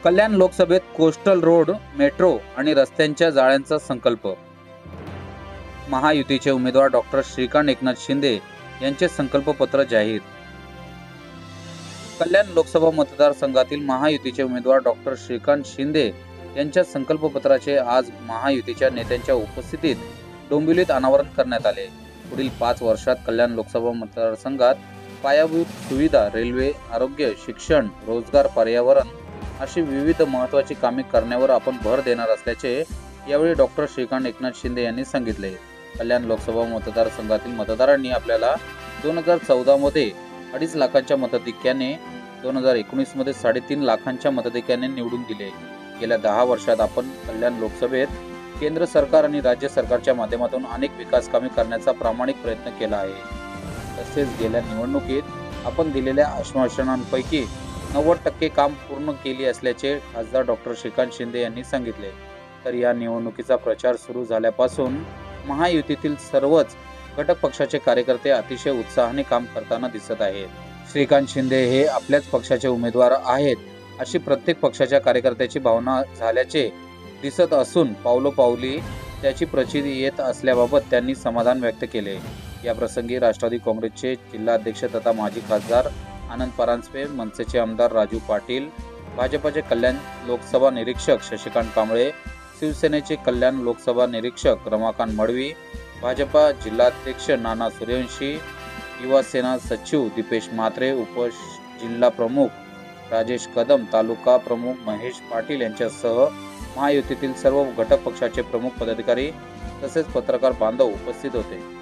कल्याण लोकसभेत coastal road, metro आणि रस्त्यांच्या जाळ्यांचा संकल्प. महायुतीचे उमेदवार डॉक्टर श्रीकांत एकनाथ शिंदे यांचे संकल्पपत्र जाहीर. कल्याण लोकसभा मतदारसंघातील महायुतीचे उमेदवार डॉक्टर श्रीकांत शिंदे यांच्या संकल्पपत्राचे आज महायुतीच्या नेत्यांच्या उपस्थितीत डोंबिवलीत अनावरण करण्यात आले. पुढील 5 वर्षात कल्याण लोकसभा मतदारसंघात पायाभूत सुविधा, रेल्वे, आरोग्य, शिक्षण, रोजगार, पर्यावरण अशी विविध महत्त्वाची कामे करण्यावर आपण भर देणार असल्याचे यावेळी डॉक्टर श्रीकांत एकनाथ शिंदे यांनी सांगितले. कल्याण लोकसभा मतदारसंघातील मतदारांनी आपल्याला 2014 मध्ये 2.5 लाखांच्या मताधिक्याने, 2019 मध्ये 3.5 लाखांच्या मताधिक्याने निवडून दिले. गेल्या 10 वर्षात आपण कल्याण लोकसभेत केंद्र सरकार आणि राज्य सरकारच्या माध्यमातून अनेक विकास कामे करण्याचा प्रामाणिक प्रयत्न केला आहे. तसेच गेल्या निवडणुकीत आपण दिलेल्या आश्वासनांपैकी 90% काम पूर्ण केली असल्याचे खासदार डॉक्टर श्रीकांत शिंदे यांनी सांगितले. तर या निवडणुकीचा प्रचार सुरू झाल्यापासून महायुतीतील सर्वच घटक पक्षाचे कार्यकर्ते अतिशय उत्साहाने काम करताना दिसत आहेत. श्रीकांत शिंदे हे आपल्याच पक्षाचे उमेदवार आहेत अशी प्रत्येक पक्षाच्या कार्यकर्त्याची भावना झाल्याचे दिसत असून पावलोपावली त्याची प्रचिती येत असल्याबाबत त्यांनी समाधान व्यक्त केले. या प्रसंगी राष्ट्रवादी काँग्रेसचे जिल्हाध्यक्ष तथा माजी खासदार आनंद परांजपे, मनसेचे आमदार राजू पाटील, भाजपचे कल्याण लोकसभा निरीक्षक शशिकांत कांबळे, शिवसेनेचे कल्याण लोकसभा निरीक्षक रमाकांत मडवी, भाजपा जिल्हाध्यक्ष नाना सूर्यवंशी, युवा सेना सचिव दीपेश म्हात्रे, उपजिल्हा प्रमुख राजेश कदम, तालुका प्रमुख महेश पाटील यांच्यासह महायुतीतील सर्व घटक पक्षाचे प्रमुख पदाधिकारी तसेच पत्रकार बांधव उपस्थित होते.